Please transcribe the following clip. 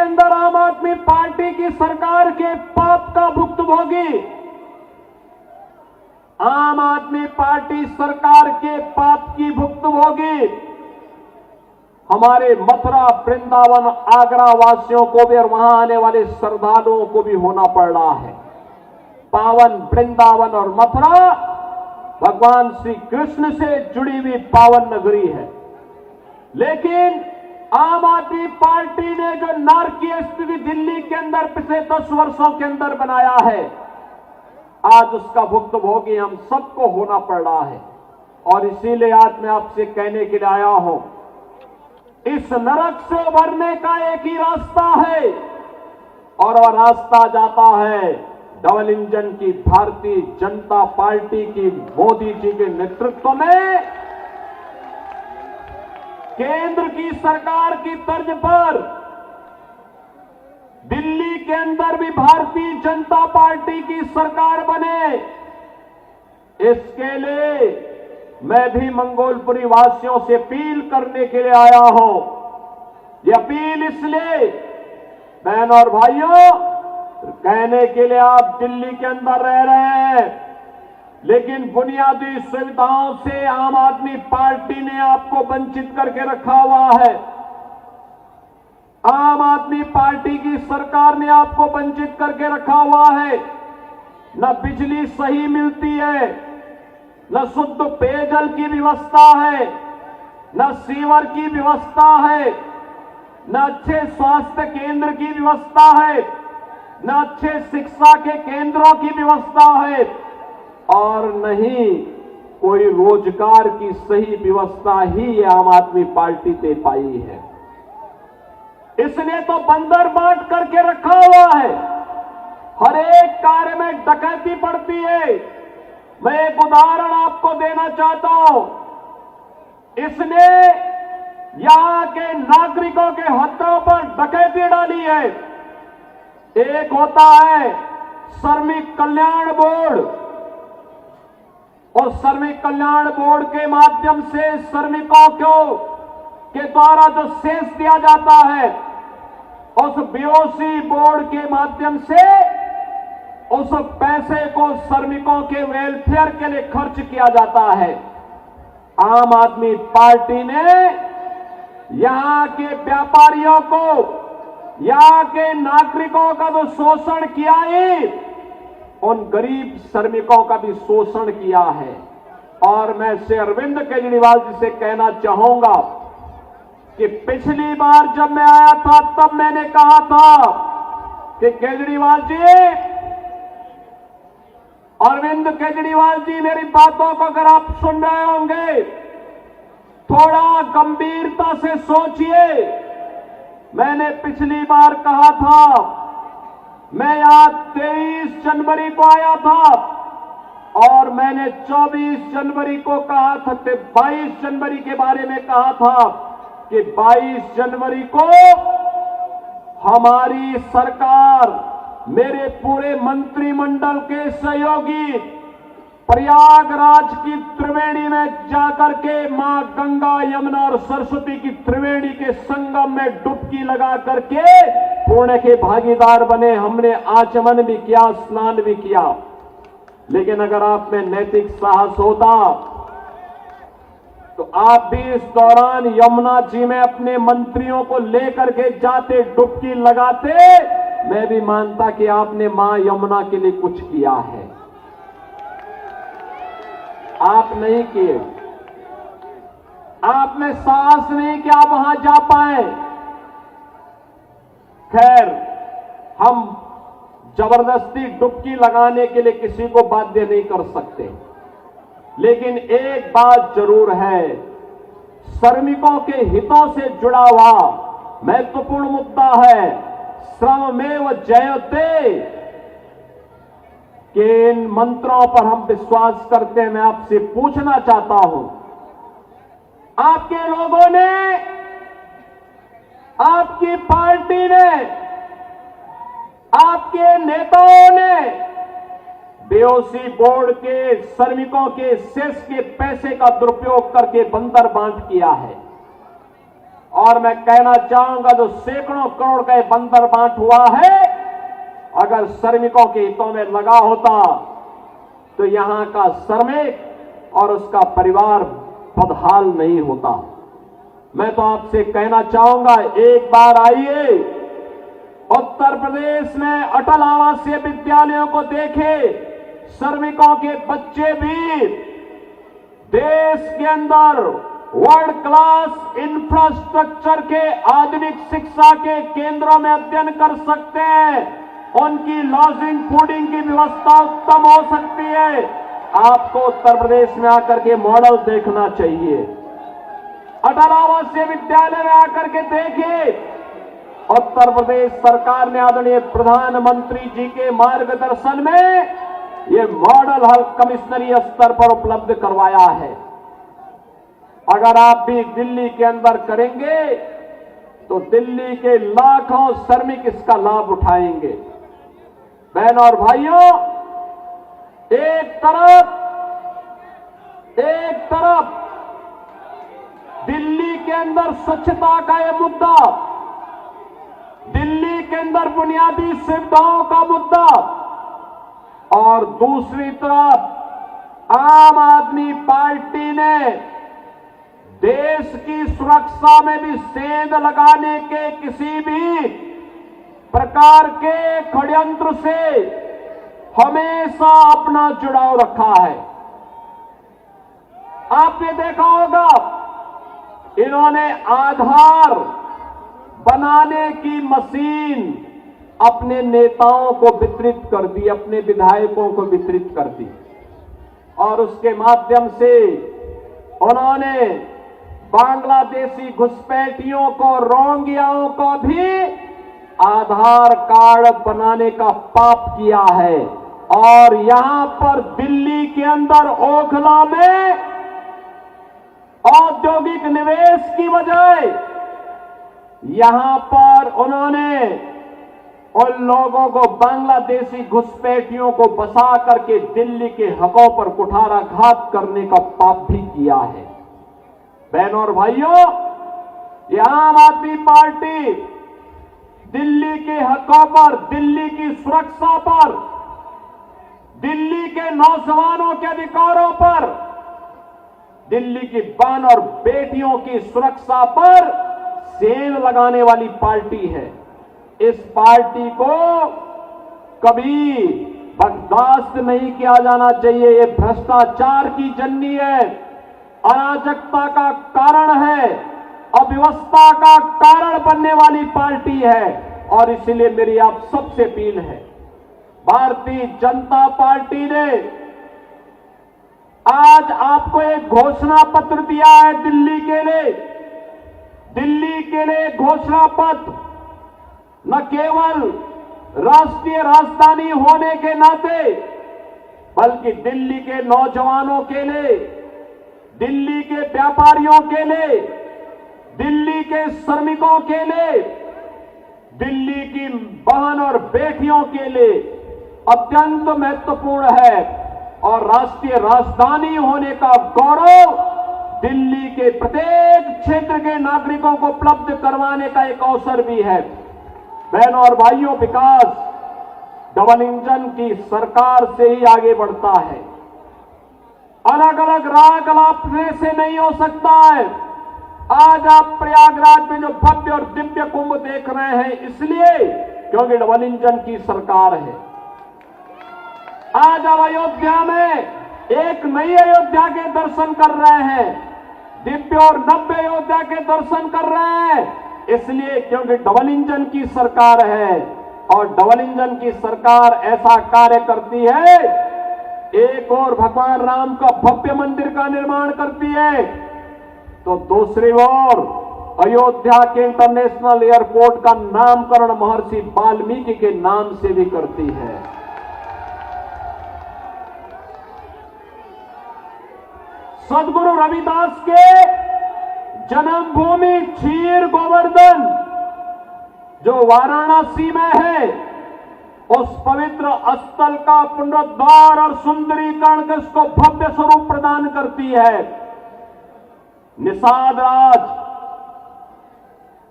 अंदर आम आदमी पार्टी की सरकार के पाप का भुक्तभोगी, आम आदमी पार्टी सरकार के पाप की भुक्तभोगी हमारे मथुरा, वृंदावन, आगरा वासियों को भी और वहां आने वाले श्रद्धालुओं को भी होना पड़ रहा है। पावन वृंदावन और मथुरा भगवान श्री कृष्ण से जुड़ी हुई पावन नगरी है, लेकिन आम आदमी पार्टी ने जो नारकीय स्थिति दिल्ली के अंदर पिछले 10 वर्षों के अंदर बनाया है, आज उसका भुक्तभोगी हम सबको होना पड़ रहा है। और इसीलिए आज मैं आपसे कहने के लिए आया हूं, इस नरक से उभरने का एक ही रास्ता है और वह रास्ता जाता है डबल इंजन की भारतीय जनता पार्टी की मोदी जी के नेतृत्व में केंद्र की सरकार की तर्ज पर दिल्ली के अंदर भी भारतीय जनता पार्टी की सरकार बने। इसके लिए मैं भी मंगोलपुरी वासियों से अपील करने के लिए आया हूं। ये अपील इसलिए, बहन और भाइयों, कहने के लिए आप दिल्ली के अंदर रह रहे हैं, लेकिन बुनियादी सुविधाओं से आम आदमी पार्टी ने आपको वंचित करके रखा हुआ है। आम आदमी पार्टी की सरकार ने आपको वंचित करके रखा हुआ है। न बिजली सही मिलती है, न शुद्ध पेयजल की व्यवस्था है, न सीवर की व्यवस्था है, न अच्छे स्वास्थ्य केंद्र की व्यवस्था है, न अच्छे शिक्षा के केंद्रों की व्यवस्था है और नहीं कोई रोजगार की सही व्यवस्था ही ये आम आदमी पार्टी दे पाई है। इसने तो बंदर बांट करके रखा हुआ है, हर एक कार्य में डकैती पड़ती है। मैं एक उदाहरण आपको देना चाहता हूं। इसने यहां के नागरिकों के हकों पर डकैती डाली है। एक होता है श्रमिक कल्याण बोर्ड, और श्रमिक कल्याण बोर्ड के माध्यम से श्रमिकों को के द्वारा जो सेस दिया जाता है, उस बीओसी बोर्ड के माध्यम से उस पैसे को श्रमिकों के वेलफेयर के लिए खर्च किया जाता है। आम आदमी पार्टी ने यहां के व्यापारियों को, यहां के नागरिकों का जो शोषण किया है, उन गरीब श्रमिकों का भी शोषण किया है। और मैं श्री अरविंद केजरीवाल जी से कहना चाहूंगा कि पिछली बार जब मैं आया था तब मैंने कहा था कि केजरीवाल जी, अरविंद केजरीवाल जी, मेरी बातों को अगर आप सुन रहे होंगे, थोड़ा गंभीरता से सोचिए। मैंने पिछली बार कहा था, मैं यहां 23 जनवरी को आया था और मैंने 24 जनवरी को कहा था, 22 जनवरी के बारे में कहा था कि 22 जनवरी को हमारी सरकार, मेरे पूरे मंत्रिमंडल के सहयोगी प्रयागराज की त्रिवेणी में जाकर के मां गंगा, यमुना और सरस्वती की त्रिवेणी के संगम में डुबकी लगा करके पुण्य के भागीदार बने। हमने आचमन भी किया, स्नान भी किया। लेकिन अगर आप में नैतिक साहस होता तो आप भी इस दौरान यमुना जी में अपने मंत्रियों को लेकर के जाते, डुबकी लगाते। मैं भी मानता कि आपने मां यमुना के लिए कुछ किया है। आप नहीं किए, आपने साहस नहीं कि आप वहां जा पाए। खैर, हम जबरदस्ती डुबकी लगाने के लिए किसी को बाध्य नहीं कर सकते, लेकिन एक बात जरूर है, श्रमिकों के हितों से जुड़ा हुआ महत्वपूर्ण मुद्दा है श्रममेव जयते के इन मंत्रों पर हम विश्वास करते हैं। मैं आपसे पूछना चाहता हूं, आपके लोगों ने, आपकी पार्टी ने, आपके नेताओं ने बीओसी बोर्ड के श्रमिकों के सेस के पैसे का दुरुपयोग करके बंदर बांट किया है और मैं कहना चाहूंगा जो सैकड़ों करोड़ का बंदर बांट हुआ है, अगर श्रमिकों के हितों में लगा होता तो यहां का श्रमिक और उसका परिवार बदहाल नहीं होता। मैं तो आपसे कहना चाहूंगा, एक बार आइए उत्तर प्रदेश में अटल आवासीय विद्यालयों को देखें। श्रमिकों के बच्चे भी देश के अंदर वर्ल्ड क्लास इंफ्रास्ट्रक्चर के आधुनिक शिक्षा के केंद्रों में अध्ययन कर सकते हैं। उनकी लॉजिंग फूडिंग की व्यवस्था उत्तम हो सकती है। आपको उत्तर प्रदेश में आकर के मॉडल देखना चाहिए। अटल आवासीय विद्यालय में आकर के देखिए, उत्तर प्रदेश सरकार ने आदरणीय प्रधानमंत्री जी के मार्गदर्शन में ये मॉडल हल कमिश्नरी स्तर पर उपलब्ध करवाया है। अगर आप भी दिल्ली के अंदर करेंगे तो दिल्ली के लाखों श्रमिक इसका लाभ उठाएंगे। बहनों और भाइयों, एक तरफ दिल्ली के अंदर स्वच्छता का यह मुद्दा, दिल्ली के अंदर बुनियादी सुविधाओं का मुद्दा, और दूसरी तरफ आम आदमी पार्टी ने देश की सुरक्षा में भी सेंध लगाने के किसी भी प्रकार के षड्यंत्र से हमेशा अपना जुड़ाव रखा है। आपने देखा होगा, इन्होंने आधार बनाने की मशीन अपने नेताओं को वितरित कर दी, अपने विधायकों को वितरित कर दी, और उसके माध्यम से उन्होंने बांग्लादेशी घुसपैठियों को, रोहिंग्याओं को भी आधार कार्ड बनाने का पाप किया है। और यहां पर दिल्ली के अंदर ओखला में औद्योगिक निवेश की बजाय यहां पर उन्होंने उन लोगों को, बांग्लादेशी घुसपैठियों को बसा करके दिल्ली के हकों पर कुठाराघात करने का पाप भी किया है। बहनों और भाइयों, ये आम आदमी पार्टी दिल्ली के हकों पर, दिल्ली की सुरक्षा पर, दिल्ली के नौजवानों के अधिकारों पर, दिल्ली की बहन और बेटियों की सुरक्षा पर सेंध लगाने वाली पार्टी है। इस पार्टी को कभी बर्दाश्त नहीं किया जाना चाहिए। ये भ्रष्टाचार की जननी है, अराजकता का कारण है, अव्यवस्था का कारण बनने वाली पार्टी है। और इसलिए मेरी आप सबसे अपील है, भारतीय जनता पार्टी ने आज आपको एक घोषणा पत्र दिया है दिल्ली के लिए। दिल्ली के लिए घोषणा पत्र न केवल राष्ट्रीय राजधानी होने के नाते, बल्कि दिल्ली के नौजवानों के लिए, दिल्ली के व्यापारियों के लिए, दिल्ली के श्रमिकों के लिए, दिल्ली की बहन और बेटियों के लिए अत्यंत महत्वपूर्ण है। और राष्ट्रीय राजधानी होने का गौरव दिल्ली के प्रत्येक क्षेत्र के नागरिकों को उपलब्ध करवाने का एक अवसर भी है। बहनों और भाइयों, विकास डबल इंजन की सरकार से ही आगे बढ़ता है। अलग अलग राह गलापने से नहीं हो सकता है। आज आप प्रयागराज में जो भव्य और दिव्य कुंभ देख रहे हैं, इसलिए क्योंकि डबल इंजन की सरकार है। आज आप अयोध्या में एक नई अयोध्या के दर्शन कर रहे हैं, दिव्य और नव्य अयोध्या के दर्शन कर रहे हैं, इसलिए क्योंकि डबल इंजन की सरकार है। और डबल इंजन की सरकार ऐसा कार्य करती है, एक और भगवान राम का भव्य मंदिर का निर्माण करती है, तो दूसरी ओर अयोध्या के इंटरनेशनल एयरपोर्ट का नामकरण महर्षि वाल्मीकि के नाम से भी करती है। सदगुरु रविदास के जन्मभूमि क्षीर गोवर्धन जो वाराणसी में है, उस पवित्र स्थल का पुनरुद्धार और सुंदरीकरण के उसको भव्य स्वरूप प्रदान करती है। निषाद राज